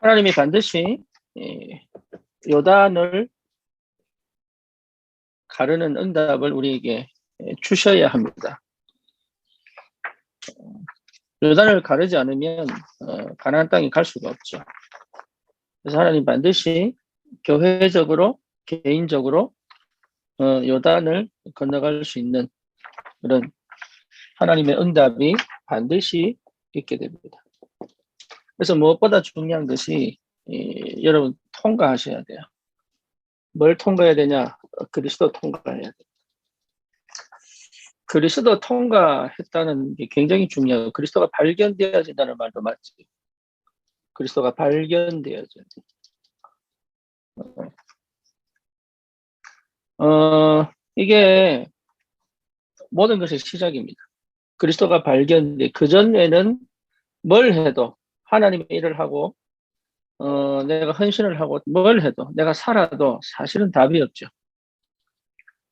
하나님이 반드시 요단을 가르는 응답을 우리에게 주셔야 합니다. 요단을 가르지 않으면 가나안 땅에 갈 수가 없죠. 그래서 하나님 반드시 교회적으로, 개인적으로 요단을 건너갈 수 있는 그런 하나님의 응답이 반드시 있게 됩니다. 그래서 무엇보다 중요한 것이 여러분 통과하셔야 돼요. 뭘 통과해야 되냐? 그리스도 통과해야 돼요. 그리스도 통과했다는 게 굉장히 중요해요. 그리스도가 발견되어진다는 말도 맞지. 그리스도가 발견되어져야 돼요. 이게 모든 것의 시작입니다. 그리스도가 발견돼 그 전에는 뭘 해도 하나님의 일을 하고 내가 헌신을 하고 뭘 해도 내가 살아도 사실은 답이 없죠.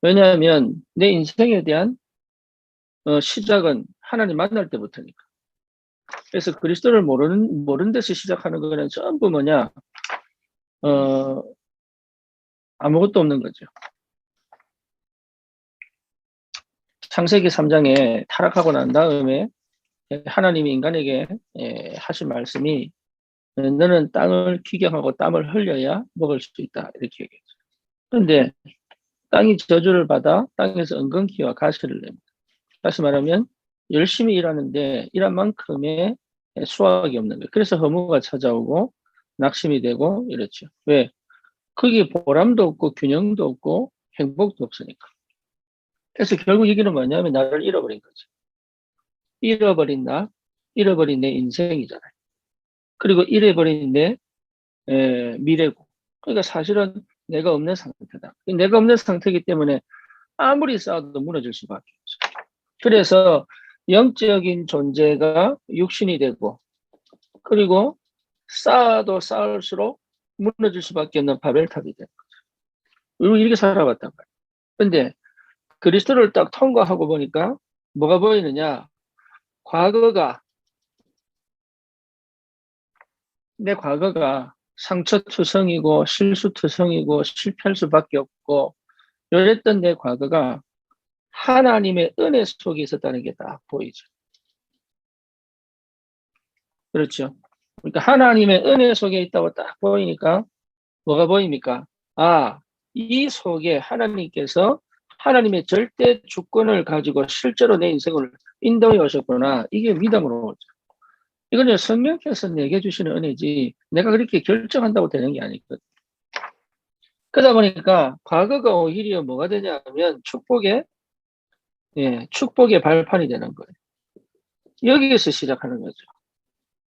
왜냐하면 내 인생에 대한 시작은 하나님 만날 때부터니까. 그래서 그리스도를 모르는 데서 시작하는 거는 전부 뭐냐? 아무것도 없는 거죠. 창세기 3장에 타락하고 난 다음에 하나님이 인간에게 하신 말씀이 너는 땅을 기경하고 땀을 흘려야 먹을 수 있다. 이렇게 얘기했죠. 그런데 땅이 저주를 받아 땅에서 은근기와 가시를 냅니다. 다시 말하면 열심히 일하는데 일한 만큼의 수확이 없는 거예요. 그래서 허무가 찾아오고 낙심이 되고 이렇죠. 왜? 거기에 보람도 없고 균형도 없고 행복도 없으니까. 그래서 결국 얘기는 뭐냐면 나를 잃어버린 거죠. 잃어버린 나, 잃어버린 내 인생이잖아요. 그리고 잃어버린 내 미래고. 그러니까 사실은 내가 없는 상태다. 내가 없는 상태이기 때문에 아무리 쌓아도 무너질 수밖에 없어요. 그래서 영적인 존재가 육신이 되고 그리고 쌓아도 쌓을수록 무너질 수밖에 없는 바벨탑이 되는 거죠. 이렇게 살아왔단 말이에요. 근데 그리스도를 딱 통과하고 보니까 뭐가 보이느냐? 과거가 내 과거가 상처투성이고 실수투성이고 실패할 수밖에 없고 이랬던 내 과거가 하나님의 은혜 속에 있었다는 게 딱 보이죠. 그렇죠. 그러니까 하나님의 은혜 속에 있다고 딱 보이니까 뭐가 보입니까? 아, 이 속에 하나님께서 하나님의 절대 주권을 가지고 실제로 내 인생을 인도해 오셨구나. 이게 믿음으로 오죠. 이거는 성령께서 내게 주시는 은혜지 내가 그렇게 결정한다고 되는 게 아니거든. 그러다 보니까 과거가 오히려 뭐가 되냐면 축복의 발판이 되는 거예요. 여기에서 시작하는 거죠.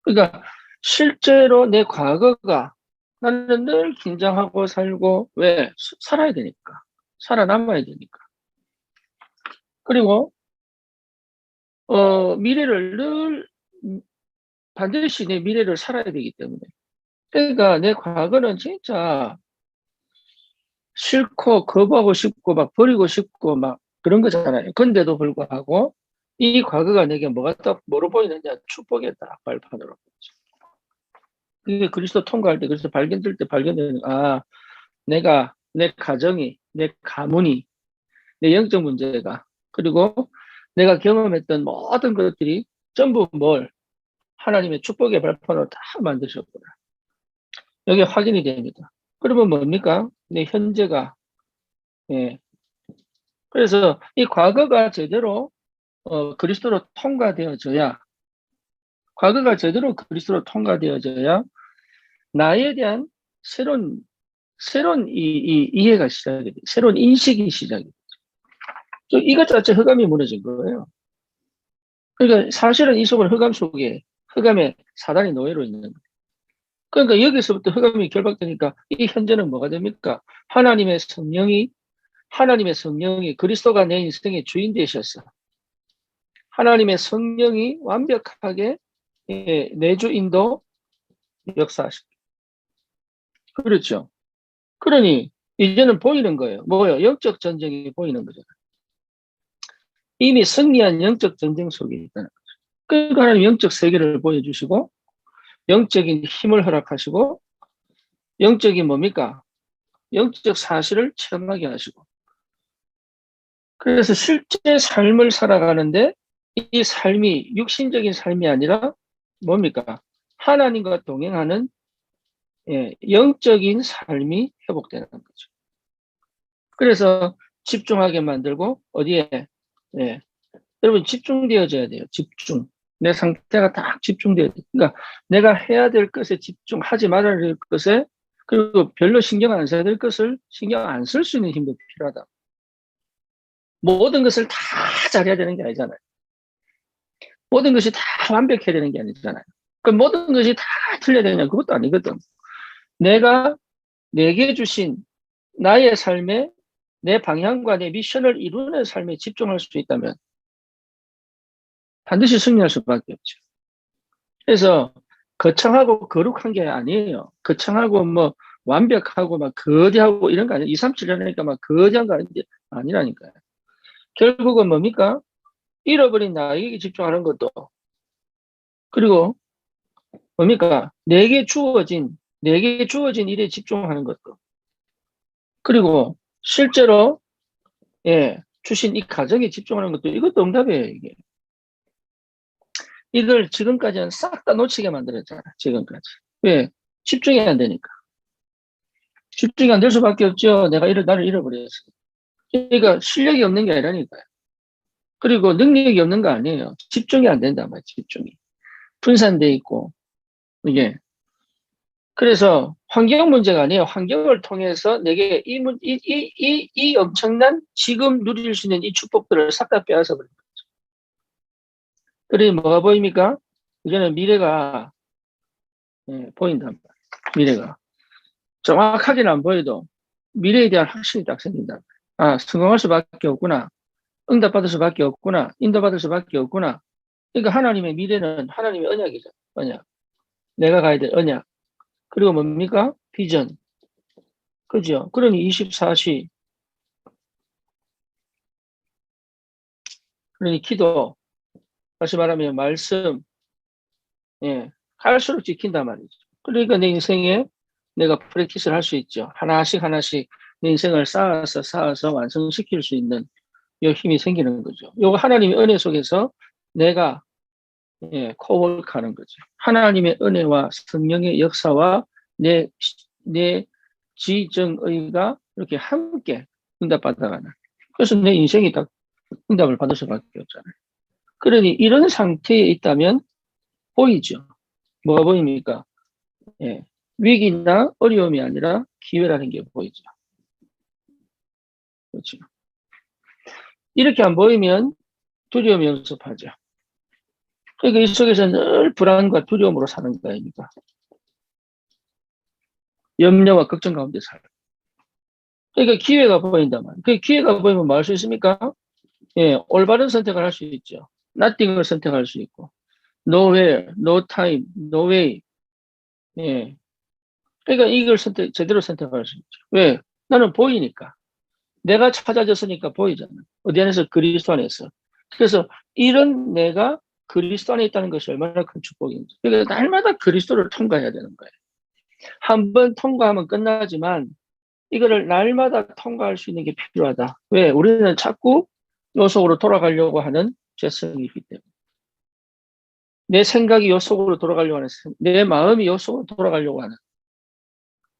그러니까 실제로 내 과거가 나는 늘 긴장하고 살고 왜? 살아야 되니까. 살아남아야 되니까. 그리고 미래를 늘 반드시 내 미래를 살아야 되기 때문에. 그러니까 내 과거는 진짜 싫고 거부하고 싶고 막 버리고 싶고 막 그런 거잖아요. 근데도 불구하고 이 과거가 내게 뭐로 보이느냐? 축복의 딱 발판으로. 이게 그리스도 통과할 때, 그래서 발견될 때 발견되는, 내가, 내 가정이, 내 가문이, 내 영적 문제가, 그리고 내가 경험했던 모든 것들이 전부 하나님의 축복의 발판으로 다 만드셨구나. 여기 확인이 됩니다. 그러면 뭡니까? 내 현재가, 예. 그래서 이 과거가 제대로, 그리스도로 통과되어져야, 과거가 제대로 그리스도로 통과되어져야 나에 대한 새로운 이해가 시작이 돼. 새로운 인식이 시작이 돼. 이것 자체 흑암이 무너진 거예요. 그러니까 사실은 이 속은 흑암 속에, 흑암에 사단이 노예로 있는 거예요. 그러니까 여기서부터 흑암이 결박되니까 이 현재는 뭐가 됩니까? 하나님의 성령이 그리스도가 내 인생의 주인 되셨어. 하나님의 성령이 완벽하게 내주 인도 역사하십니다. 그렇죠. 그러니 이제는 보이는 거예요. 뭐요? 영적 전쟁이 보이는 거죠. 이미 승리한 영적 전쟁 속에 있다는 거죠. 그러니까 하나님 영적 세계를 보여주시고 영적인 힘을 허락하시고 영적인 뭡니까? 영적 사실을 체험하게 하시고 그래서 실제 삶을 살아가는데 이 삶이 육신적인 삶이 아니라 뭡니까? 하나님과 동행하는 영적인 삶이 회복되는 거죠. 그래서 집중하게 만들고 어디에 예, 여러분 집중되어져야 돼요. 집중. 내 상태가 딱 집중돼야 돼. 그러니까 내가 해야 될 것에 집중하지 말아야 될 것에 그리고 별로 신경 안 써야 될 것을 신경 안 쓸 수 있는 힘도 필요하다. 모든 것을 다 잘해야 되는 게 아니잖아요. 모든 것이 다 완벽해야 되는 게 아니잖아요. 그 모든 것이 다 틀려야 되냐 그것도 아니거든. 내가 내게 주신 나의 삶에 내 방향과 내 미션을 이루는 삶에 집중할 수 있다면 반드시 승리할 수밖에 없죠. 그래서 거창하고 거룩한 게 아니에요. 거창하고 뭐 완벽하고 막 거대하고 이런 거 아니에요. 2, 3, 7년 하니까 막 거대한 거 아니라니까요. 결국은 뭡니까? 잃어버린 나에게 집중하는 것도 그리고 뭡니까? 내게 주어진 일에 집중하는 것도 그리고 실제로 주신 이 가정에 집중하는 것도 이것도 응답이에요. 이걸 지금까지는 싹 다 놓치게 만들었잖아. 지금까지. 왜? 집중이 안 되니까. 집중이 안 될 수밖에 없죠. 나를 잃어버렸어. 그러니까 실력이 없는 게 아니라니까요. 그리고 능력이 없는 거 아니에요. 집중이 안 된단 말이에요. 집중이. 분산돼 있고. 이게. 그래서 환경 문제가 아니에요. 환경을 통해서 내게 이 엄청난 지금 누릴 수 있는 이 축복들을 싹 다 빼앗아 버립니다. 그러니 뭐가 보입니까? 이제는 미래가 보인단 말이에요. 미래가. 정확하게는 안 보여도 미래에 대한 확신이 딱 생긴다. 아, 성공할 수밖에 없구나. 응답받을 수밖에 없구나. 인도받을 수밖에 없구나. 그러니까 하나님의 미래는 하나님의 언약이죠. 언약. 내가 가야 될 언약. 그리고 뭡니까? 비전. 그죠? 그러니 24시. 그러니 기도. 다시 말하면 말씀. 갈수록 지킨단 말이죠. 그러니까 내 인생에 내가 프랙티스를 할 수 있죠. 하나씩 하나씩 내 인생을 쌓아서 완성시킬 수 있는 이 힘이 생기는 거죠. 요거 하나님의 은혜 속에서 내가 코워크하는 거죠. 하나님의 은혜와 성령의 역사와 내 지정의가 이렇게 함께 응답받아가는. 그래서 내 인생이 딱 응답을 받을 수밖에 없잖아요. 그러니 이런 상태에 있다면 보이죠. 뭐가 보입니까? 위기나 어려움이 아니라 기회라는 게 보이죠. 그렇죠. 이렇게 안 보이면 두려움이 연습하죠. 그러니까 이 속에서 늘 불안과 두려움으로 사는 거 아닙니까? 염려와 걱정 가운데 살아요. 그러니까 기회가 보인단 말이에요. 그 기회가 보이면 뭐 할 수 있습니까? 올바른 선택을 할 수 있죠. nothing을 선택할 수 있고, nowhere, no time, no way. 그러니까 이걸 제대로 선택할 수 있죠. 왜? 나는 보이니까. 내가 찾아졌으니까 보이잖아. 어디 안에서? 그리스도 안에서. 그래서 이런 내가 그리스도 안에 있다는 것이 얼마나 큰 축복인지. 그러니까 날마다 그리스도를 통과해야 되는 거예요. 한 번 통과하면 끝나지만 이거를 날마다 통과할 수 있는 게 필요하다. 왜? 우리는 자꾸 요 속으로 돌아가려고 하는 죄성이 있기 때문에. 내 생각이 요 속으로 돌아가려고 하는, 내 마음이 요 속으로 돌아가려고 하는.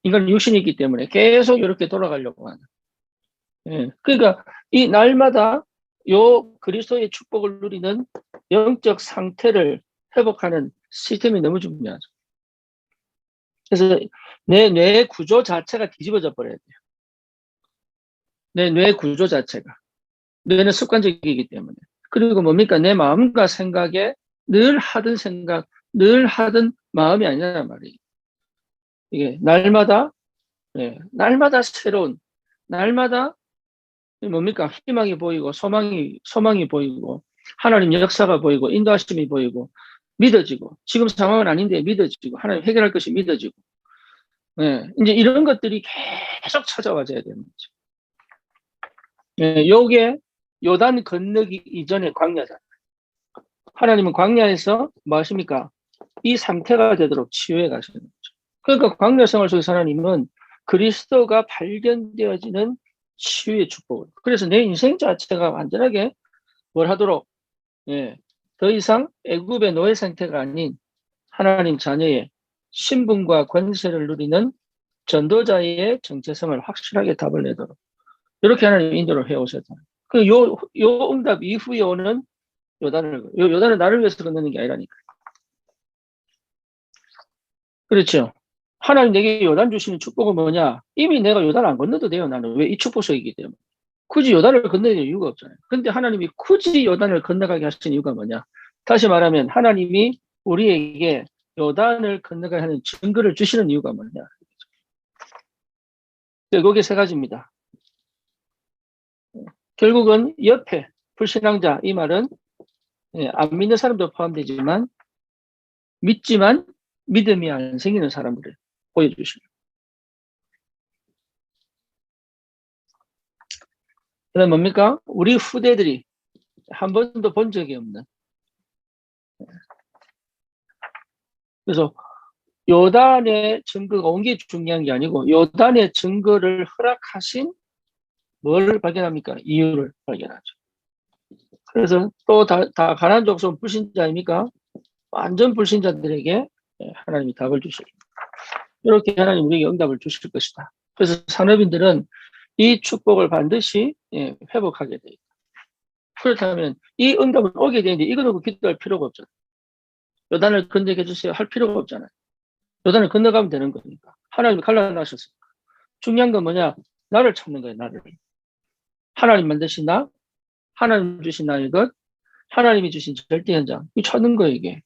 이건 육신이 있기 때문에 계속 이렇게 돌아가려고 하는. 그러니까 이 날마다 요 그리스도의 축복을 누리는 영적 상태를 회복하는 시스템이 너무 중요하죠. 그래서 내 뇌 구조 자체가 뒤집어져 버려야 돼요. 내 뇌 구조 자체가. 뇌는 습관적이기 때문에. 그리고 뭡니까? 내 마음과 생각에 늘 하던 생각, 늘 하던 마음이 아니란 말이에요. 이게 날마다 새로운, 날마다 뭡니까? 희망이 보이고, 소망이 보이고, 하나님 역사가 보이고, 인도하심이 보이고, 믿어지고, 지금 상황은 아닌데 믿어지고, 하나님 해결할 것이 믿어지고, 이제 이런 것들이 계속 찾아와줘야 되는 거죠. 요게 요단 건너기 이전의 광야잖아요. 하나님은 광야에서 뭐 하십니까? 이 상태가 되도록 치유해 가시는 거죠. 그러니까 광야 생활 속에서 하나님은 그리스도가 발견되어지는 치유의 축복을. 그래서 내 인생 자체가 완전하게 뭘 하도록, 예, 더 이상 애굽의 노예 상태가 아닌 하나님 자녀의 신분과 권세를 누리는 전도자의 정체성을 확실하게 답을 내도록 이렇게 하나님 인도를 해오셨다. 요 응답 이후에 오는 요단은 나를 위해서 건너는 게 아니라니까. 그렇죠. 하나님 내게 요단 주시는 축복은 뭐냐? 이미 내가 요단 안 건너도 돼요. 나는 왜 이 축복 속이기 때문에. 굳이 요단을 건너야 될 이유가 없잖아요. 근데 하나님이 굳이 요단을 건너가게 하신 이유가 뭐냐? 다시 말하면 하나님이 우리에게 요단을 건너가게 하는 증거를 주시는 이유가 뭐냐? 결국에 세 가지입니다. 결국은 옆에 불신앙자, 이 말은 안 믿는 사람도 포함되지만 믿지만 믿음이 안 생기는 사람들을 보여주시고, 그다음 뭡니까? 우리 후대들이 한 번도 본 적이 없는, 그래서 요단의 증거가 온 게 중요한 게 아니고 요단의 증거를 허락하신 뭘 발견합니까? 이유를 발견하죠. 그래서 또 다 가난한 족속 불신자입니까? 완전 불신자들에게 하나님이 답을 주실, 이렇게 하나님 우리에게 응답을 주실 것이다. 그래서 산업인들은 이 축복을 반드시 회복하게 돼요. 그렇다면 이 응답은 오게 되는데 이거 놓고 기도할 필요가 없잖아요. 요단을 건너게 해주세요 할 필요가 없잖아요. 요단을 건너가면 되는 거니까. 하나님이 갈라놓으셨으니까. 중요한 건 뭐냐? 나를 찾는 거예요. 나를. 하나님 만드신 나, 하나님 주신 나의 것, 하나님이 주신 절대 현장. 이 찾는 거예요, 이게.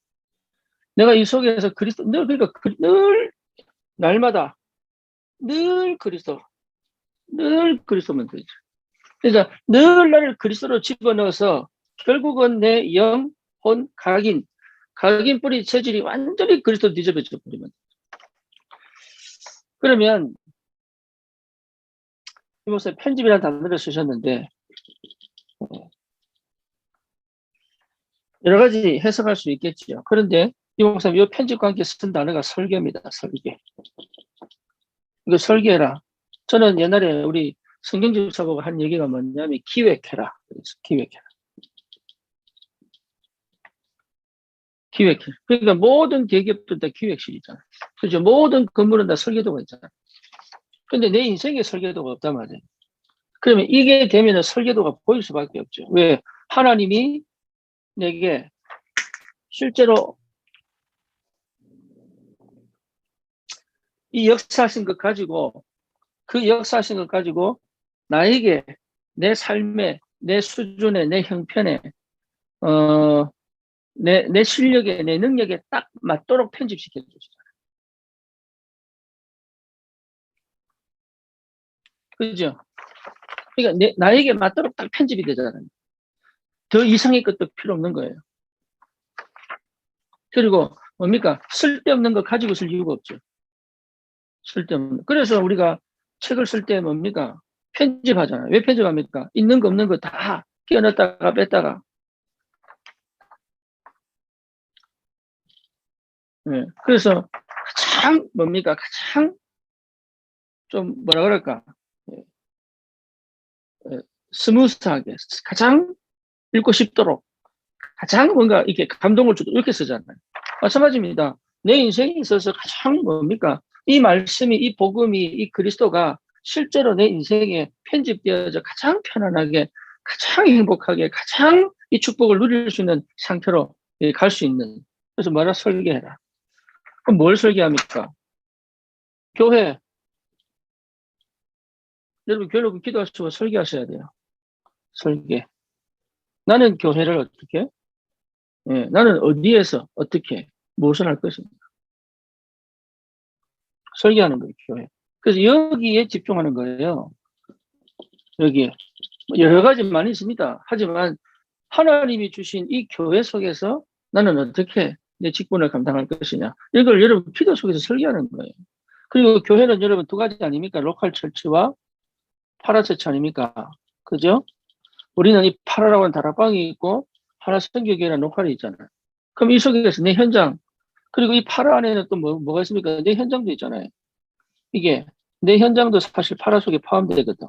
내가 이 속에서 그리스도, 그러니까 늘 날마다 늘 그리스도면 되죠. 그러니까 늘 나를 그리스도로 집어넣어서 결국은 내 영, 혼, 각인 뿌리 체질이 완전히 그리스도 뒤집어져 버리면. 그러면 이 목사님 편집이라는 단어를 쓰셨는데 여러 가지 해석할 수 있겠지요. 그런데 이 목사님 이 편집과 함께 쓴 단어가 설계입니다. 설계. 이거 설계해라. 저는 옛날에 우리 성경집사보고 한 얘기가 뭐냐면 기획해라. 기획해라. 기획해. 그러니까 모든 대기업들 다 기획실이잖아. 그죠? 모든 건물은 다 설계도가 있잖아. 근데 내 인생에 설계도가 없단 말이에요. 그러면 이게 되면 설계도가 보일 수밖에 없죠. 왜? 하나님이 내게 실제로 이 역사하신 것 가지고, 그 역사하신 것 가지고 나에게 내 삶에, 내 수준에, 내 형편에, 내 실력에, 내 능력에 딱 맞도록 편집시켜 주시잖아요. 그죠? 그러니까 나에게 맞도록 딱 편집이 되잖아요. 더 이상의 것도 필요 없는 거예요. 그리고 뭡니까? 쓸데없는 거 가지고 쓸 이유가 없죠. 쓸데없는. 그래서 우리가 책을 쓸 때 뭡니까? 편집하잖아요. 왜 편집합니까? 있는 거 없는 거 다 끼워넣었다가 뺐다가. 네. 그래서 가장 뭡니까? 가장 좀 뭐라 그럴까? 스무스하게 가장 읽고 싶도록 가장 뭔가 이렇게 감동을 주도록 이렇게 쓰잖아요. 마찬가지입니다. 내 인생에 있어서 가장 뭡니까? 이 말씀이, 이 복음이, 이 그리스도가 실제로 내 인생에 편집되어져 가장 편안하게, 가장 행복하게, 가장 이 축복을 누릴 수 있는 상태로 갈 수 있는. 그래서 뭐라 설계해라. 그럼 뭘 설계합니까? 교회. 여러분, 교회 기도하시고 설계하셔야 돼요. 설계. 나는 교회를 어떻게? 나는 어디에서 어떻게 무엇을 할 것인가? 설계하는 거예요, 교회. 그래서 여기에 집중하는 거예요. 여기에. 여러 가지 많이 있습니다. 하지만 하나님이 주신 이 교회 속에서 나는 어떻게 내 직분을 감당할 것이냐. 이걸 여러분 기도 속에서 설계하는 거예요. 그리고 교회는 여러분 두 가지 아닙니까? 로컬 처치와 파라처치 아닙니까? 그죠? 우리는 이 파라라고 하는 다락방이 있고 파라 선교교회라는 로컬이 있잖아요. 그럼 이 속에서 내 현장, 그리고 이 파라 안에는 또 뭐가 있습니까? 내 현장도 있잖아요. 이게 내 현장도 사실 파라 속에 포함되거든.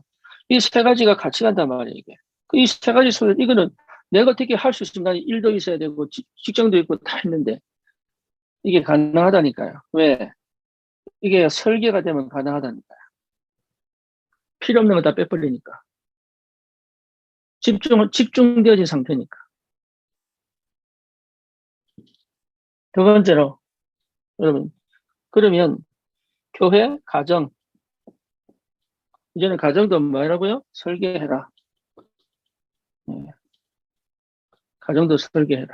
이 세 가지가 같이 간단 말이에요, 이게. 이 세 가지 속에 이거는 내가 어떻게 할 수 있으면 일도 있어야 되고 직장도 있고 다 있는데 이게 가능하다니까요. 왜? 이게 설계가 되면 가능하다니까요. 필요 없는 거 다 빼버리니까. 집중되어진 상태니까. 두 번째로, 여러분, 그러면 교회, 가정, 이제는 가정도 뭐라고요? 설계해라. 네. 가정도 설계해라.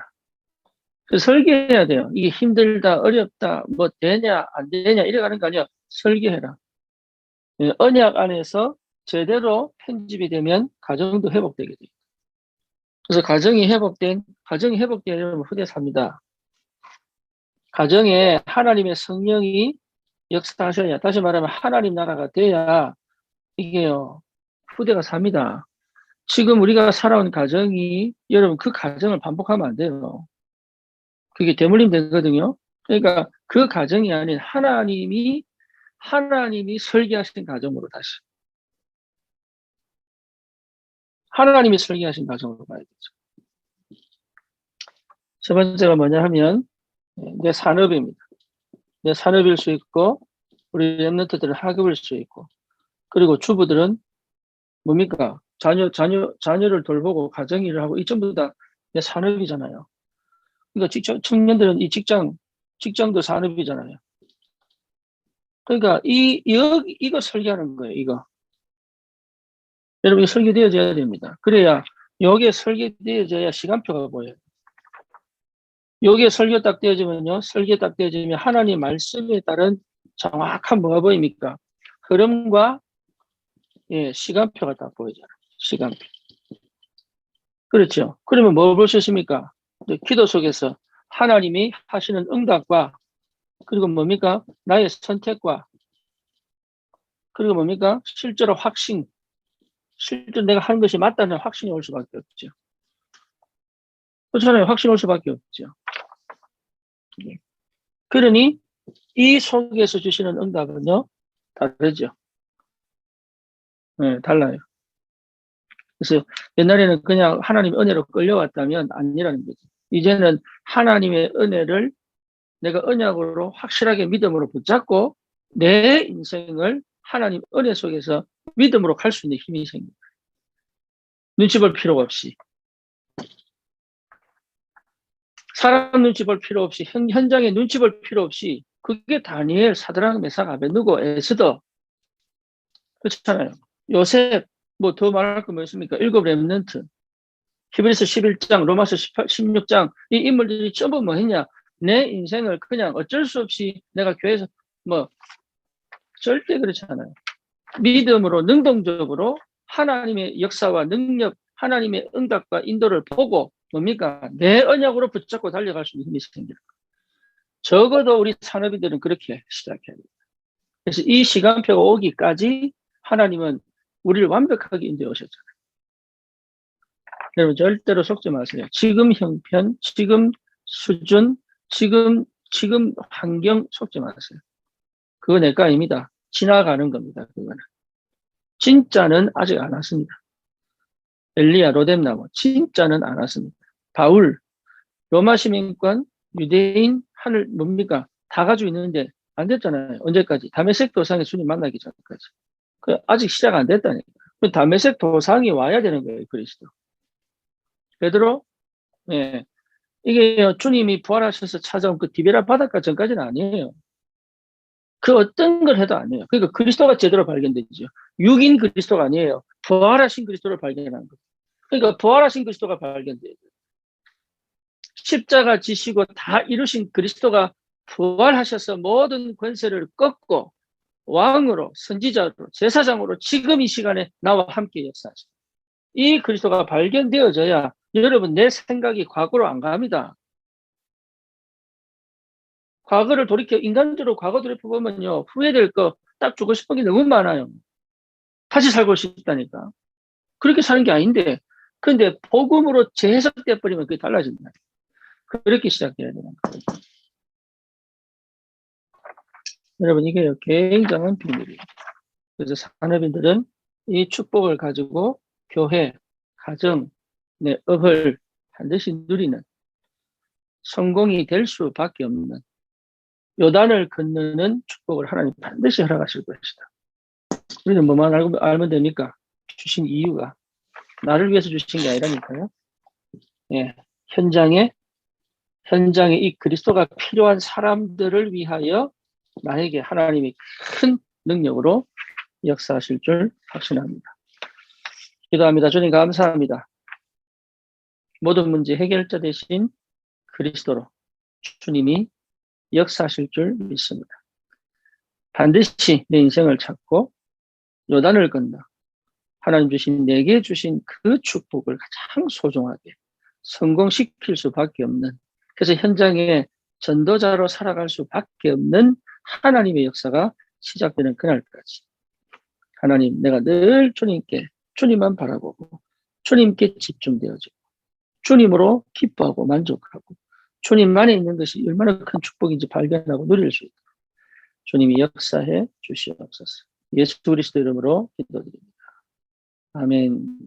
설계해야 돼요. 이게 힘들다, 어렵다, 뭐 되냐, 안 되냐, 이래 가는 거 아니야. 설계해라. 네. 언약 안에서 제대로 편집이 되면 가정도 회복되게 돼요. 그래서 가정이 회복되면 여러분 후대 삽니다. 가정에 하나님의 성령이 역사하셔야, 다시 말하면 하나님 나라가 돼야 이게요, 후대가 삽니다. 지금 우리가 살아온 가정이, 여러분 그 가정을 반복하면 안 돼요. 그게 대물림 되거든요. 그러니까 그 가정이 아닌 하나님이 설계하신 가정으로 다시. 하나님이 설계하신 가정으로 가야 되죠. 세 번째가 뭐냐 하면, 내 산업입니다. 내 산업일 수 있고, 우리 랩런트들은 학업일 수 있고, 그리고 주부들은 뭡니까? 자녀를 돌보고 가정 일을 하고, 이 전부 다 내 산업이잖아요. 그러니까 청년들은 이 직장도 산업이잖아요. 그러니까 이거 설계하는 거예요, 이거. 여러분, 이거 설계되어져야 됩니다. 그래야, 여기에 설계되어져야 시간표가 보여요. 여기에 설계 딱 되어지면요, 설계 딱 되어지면 하나님 말씀에 따른 정확한 뭐가 보입니까? 흐름과, 예, 시간표가 딱 보이잖아요. 시간표. 그렇죠. 그러면 뭐 볼 수 있습니까? 기도 속에서 하나님이 하시는 응답과, 그리고 뭡니까? 나의 선택과, 그리고 뭡니까? 실제로 실제로 내가 하는 것이 맞다는 확신이 올 수밖에 없죠. 그렇잖아요. 확신이 올 수밖에 없죠. 그러니 이 속에서 주시는 응답은요, 다르죠. 네, 달라요. 그래서 옛날에는 그냥 하나님의 은혜로 끌려왔다면 아니라는 거죠. 이제는 하나님의 은혜를 내가 언약으로 확실하게 믿음으로 붙잡고 내 인생을 하나님 은혜 속에서 믿음으로 갈 수 있는 힘이 생깁니다. 눈치 볼 필요가 없이. 사람 눈치 볼 필요 없이, 현장에 눈치 볼 필요 없이, 그게 다니엘, 사드락, 메삭, 아벳느고, 에스더, 그렇잖아요. 요셉, 뭐 더 말할 거 뭐 있습니까? 7 렘넌트, 히브리서 11장, 로마서 16장, 이 인물들이 전부 뭐 했냐? 내 인생을 그냥 어쩔 수 없이 내가 교회에서 뭐, 절대 그렇지 않아요. 믿음으로, 능동적으로 하나님의 역사와 능력, 하나님의 응답과 인도를 보고, 뭡니까? 내 언약으로 붙잡고 달려갈 수 있는 힘이 생겨요. 적어도 우리 산업인들은 그렇게 시작해야 됩니다. 그래서 이 시간표가 오기까지 하나님은 우리를 완벽하게 인도해 오셨잖아요. 여러분 절대로 속지 마세요. 지금 형편, 지금 수준, 지금 환경 속지 마세요. 그거 내 거 아닙니다. 지나가는 겁니다. 그거는. 진짜는 아직 안 왔습니다. 엘리야, 로뎀나무 진짜는 안 왔습니다. 바울, 로마 시민권, 유대인, 하늘 뭡니까? 다 가지고 있는데 안 됐잖아요. 언제까지? 다메섹 도상의 주님 만나기 전까지. 아직 시작 안 됐다니까. 다메섹 도상이 와야 되는 거예요, 그리스도. 베드로, 예. 이게 주님이 부활하셔서 찾아온 그 디베라 바닷가 전까지는 아니에요. 그 어떤 걸 해도 아니에요. 그러니까 그리스도가 제대로 발견되죠. 육인 그리스도가 아니에요. 부활하신 그리스도를 발견하는 거예요. 그러니까 부활하신 그리스도가 발견돼요. 십자가 지시고 다 이루신 그리스도가 부활하셔서 모든 권세를 꺾고 왕으로, 선지자로, 제사장으로 지금 이 시간에 나와 함께 역사하십니다. 이 그리스도가 발견되어져야 여러분 내 생각이 과거로 안 갑니다. 과거를 인간적으로 과거 돌이켜보면요, 후회될 거 딱 주고 싶은 게 너무 많아요. 다시 살고 싶다니까. 그렇게 사는 게 아닌데, 근데 복음으로 재해석돼 버리면 그게 달라진다. 그렇게 시작돼야 되는 거예요. 여러분, 이게 굉장한 비밀이에요. 그래서 산업인들은 이 축복을 가지고 교회, 가정, 내 업을 반드시 누리는, 성공이 될 수밖에 없는, 요단을 건너는 축복을 하나님 반드시 허락하실 것이다. 우리는 뭐만 알면 됩니까? 주신 이유가 나를 위해서 주신 게 아니라니까요. 예, 현장에 이 그리스도가 필요한 사람들을 위하여 나에게 하나님이 큰 능력으로 역사하실 줄 확신합니다. 기도합니다. 주님 감사합니다. 모든 문제 해결자 되신 그리스도로 주님이 역사하실 줄 믿습니다. 반드시 내 인생을 찾고 요단을 건너 하나님 주신 내게 주신 그 축복을 가장 소중하게 성공시킬 수밖에 없는, 그래서 현장에 전도자로 살아갈 수밖에 없는 하나님의 역사가 시작되는 그날까지 하나님, 내가 늘 주님만 바라보고 주님께 집중되어지고 주님으로 기뻐하고 만족하고 주님 안에 있는 것이 얼마나 큰 축복인지 발견하고 누릴 수 있도록 주님이 역사해 주시옵소서. 예수 그리스도 이름으로 기도드립니다. 아멘.